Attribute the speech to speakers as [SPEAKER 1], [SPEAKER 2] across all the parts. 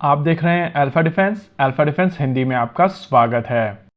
[SPEAKER 1] आप देख रहे हैं अल्फा डिफेंस हिंदी में आपका स्वागत है।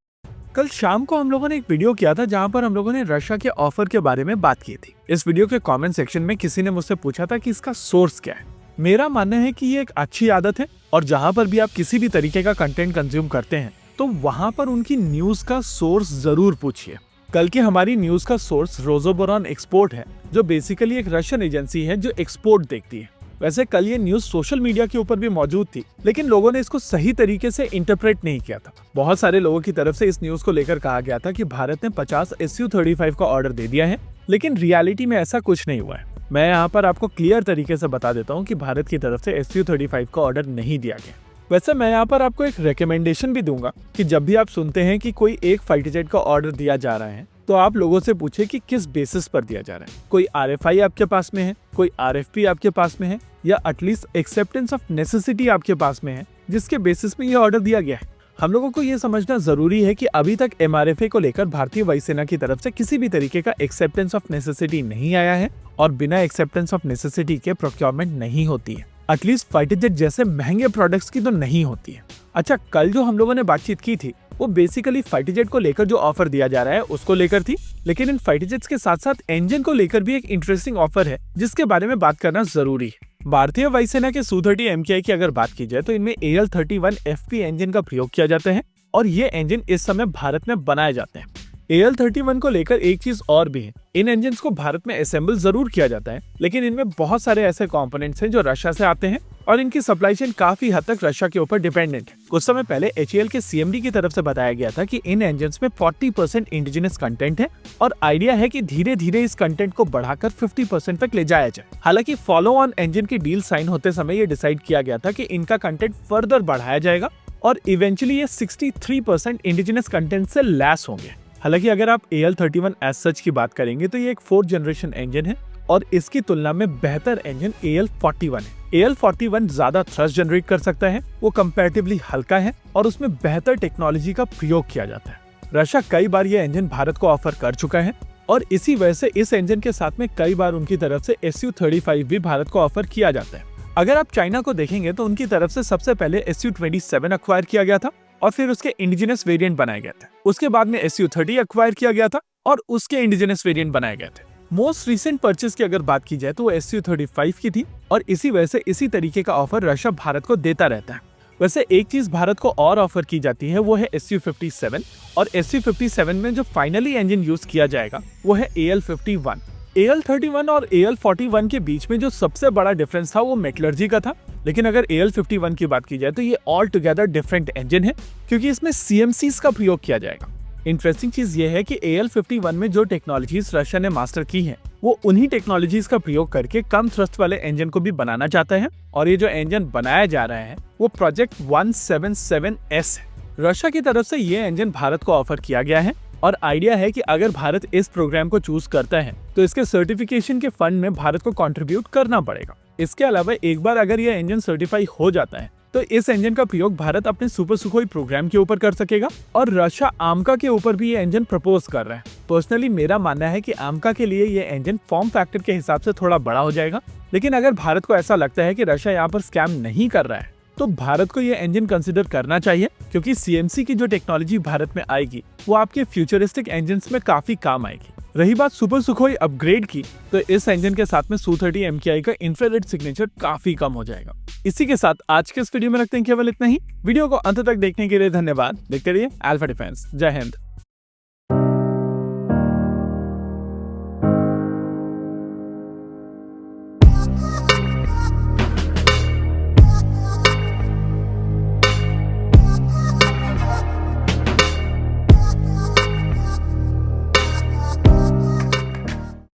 [SPEAKER 2] कल शाम को हम लोगों ने एक वीडियो किया था जहां पर हम लोगों ने रशिया के ऑफर के बारे में बात की थी। इस वीडियो के कमेंट सेक्शन में किसी ने मुझसे पूछा था कि इसका सोर्स क्या है। मेरा मानना है कि ये एक अच्छी आदत है और जहां पर भी आप किसी भी तरीके का कंटेंट कंज्यूम करते हैं तो वहां पर उनकी न्यूज का सोर्स जरूर पूछिए। कल की हमारी न्यूज का सोर्स रोजोबोरॉन एक्सपोर्ट है, जो बेसिकली एक रशियन एजेंसी है जो एक्सपोर्ट देखती है। वैसे कल ये न्यूज सोशल मीडिया के ऊपर भी मौजूद थी, लेकिन लोगों ने इसको सही तरीके से इंटरप्रेट नहीं किया था। बहुत सारे लोगों की तरफ से इस न्यूज को लेकर कहा गया था कि भारत ने 50 Su-35 का ऑर्डर दे दिया है, लेकिन रियलिटी में ऐसा कुछ नहीं हुआ है। मैं यहाँ पर आपको क्लियर तरीके से बता देता हूँ कि भारत की तरफ से Su-35 का ऑर्डर नहीं दिया गया। वैसे मैं यहाँ पर आपको एक रिकमेंडेशन भी दूंगा कि जब भी आप सुनते हैं कि कोई एक फाइटर जेट का ऑर्डर दिया जा रहा है तो आप लोगों से पूछे कि किस बेसिस पर दिया जा रहा है। कोई RFI आपके पास में है, कोई RFP आपके पास में है, या एटलीस्ट एक्सेप्टेंस ऑफ नेसेसिटी आपके पास में है जिसके बेसिस में ये ऑर्डर दिया गया है। हम लोगों को ये समझना जरूरी है कि अभी तक MRFA को लेकर भारतीय वायुसेना की तरफ से किसी भी तरीके का एक्सेप्टेंस ऑफ नेसेसिटी नहीं आया है और बिना एक्सेप्टेंस ऑफ नेसेसिटी के प्रोक्योरमेंट नहीं होती है। एटलीस्ट फाइटर जेट जैसे महंगे प्रोडक्ट्स की तो नहीं होती है। अच्छा, कल जो हम लोगों ने बातचीत की थी वो बेसिकली फाइटर जेट को लेकर जो ऑफर दिया जा रहा है उसको लेकर थी, लेकिन इन फाइटर जेट्स के साथ साथ इंजन को लेकर भी एक इंटरेस्टिंग ऑफर है जिसके बारे में बात करना जरूरी है। भारतीय वायुसेना के Su-30 MKI की अगर बात की जाए तो इनमें AL-31 FP इंजन का प्रयोग किया जाता है और ये इंजन इस समय भारत में बनाए जाते हैं। AL-31 को लेकर एक चीज और भी है, इन इंजन को भारत में असेंबल जरूर किया जाता है, लेकिन इनमें बहुत सारे ऐसे कंपोनेंट्स हैं जो रशिया से आते हैं और इनकी सप्लाई चेन काफी हद तक रशिया के ऊपर डिपेंडेंट है। कुछ समय पहले HAL के CMD की तरफ से बताया गया था कि इन इंजन में 40% इंडिजिनस कंटेंट है और आइडिया है कि धीरे धीरे इस कंटेंट को बढ़ाकर 50% तक ले जाया जाए। हालांकि फॉलो ऑन इंजन की डील साइन होते समय ये डिसाइड किया गया था कि इनका कंटेंट फर्दर बढ़ाया जाएगा और इवेंचुअली ये 63% इंडिजिनस कंटेंट से लैस होंगे। हालांकि अगर आप AL-31 एज सच की बात करेंगे तो ये एक 4th जनरेशन इंजन है और इसकी तुलना में बेहतर इंजन AL-41 है। AL-41 ज्यादा थ्रस्ट जनरेट कर सकता है, वो कंपैरेटिवली हल्का है और उसमें बेहतर टेक्नोलॉजी का प्रयोग किया जाता है। रशिया कई बार ये इंजन भारत को ऑफर कर चुका है और इसी वजह से इस इंजन के साथ में कई बार उनकी तरफ से Su-35 भी भारत को ऑफर किया जाता है। अगर आप चाइना को देखेंगे तो उनकी तरफ से सबसे पहले Su-27 अक्वायर किया गया था और फिर उसके इंडिजिनस वेरिएंट बनाए गए थे। उसके बाद में Su-30 अक्वायर किया गया था और उसके इंडिजिनस वेरिएंट बनाए गए थे। मोस्ट रीसेंट परचेज की अगर बात की जाए तो वो Su-35 की थी और इसी वजह से इसी तरीके का ऑफर रशिया भारत को देता रहता है। वैसे एक चीज भारत को और ऑफर की जाती है वो है Su-57 और Su-57 में जो फाइनली इंजन यूज किया जाएगा वो है AL-51। AL-31 और AL-41 के बीच में जो सबसे बड़ा डिफरेंस था वो मेटलर्जी का था, लेकिन अगर AL-51 की बात की जाए तो ये ऑल टुगेदर डिफरेंट इंजन है क्योंकि इसमें CMCs का प्रयोग किया जाएगा। इंटरेस्टिंग चीज ये है कि AL-51 में जो टेक्नोलॉजीज रशिया ने मास्टर की हैं, वो उन्हीं टेक्नोलॉजीज का प्रयोग करके कम थ्रस्ट वाले इंजन को भी बनाना चाहता है और ये जो इंजन बनाया जा रहा है वो प्रोजेक्ट 177S है। रशिया की तरफ से ये इंजन भारत को ऑफर किया गया है और आइडिया है कि अगर भारत इस प्रोग्राम को चूज करता है तो इसके सर्टिफिकेशन के फंड में भारत को कंट्रीब्यूट करना पड़ेगा। इसके अलावा एक बार अगर यह इंजन सर्टिफाई हो जाता है तो इस इंजन का प्रयोग भारत अपने सुपर सुखोई प्रोग्राम के ऊपर कर सकेगा और रशिया आमका के ऊपर भी ये इंजन प्रपोज कर रहा है। पर्सनली मेरा मानना है कि आमका के लिए ये इंजन फॉर्म फैक्टर के हिसाब से थोड़ा बड़ा हो जाएगा, लेकिन अगर भारत को ऐसा लगता है कि रशिया यहाँ पर स्कैम नहीं कर रहा है तो भारत को ये इंजन कंसिडर करना चाहिए, क्योंकि CMC की जो टेक्नोलॉजी भारत में आएगी वो आपके फ्यूचरिस्टिक इंजन्स में काफी काम आएगी। रही बात सुपर सुखोई अपग्रेड की, तो इस इंजन के साथ में Su-30 MKI का इंफ्रारेड सिग्नेचर काफी कम हो जाएगा। इसी के साथ आज के इस वीडियो में रखते हैं केवल इतना ही। वीडियो को अंत तक देखने के लिए धन्यवाद। देखते रहिए अल्फा डिफेंस। जय हिंद।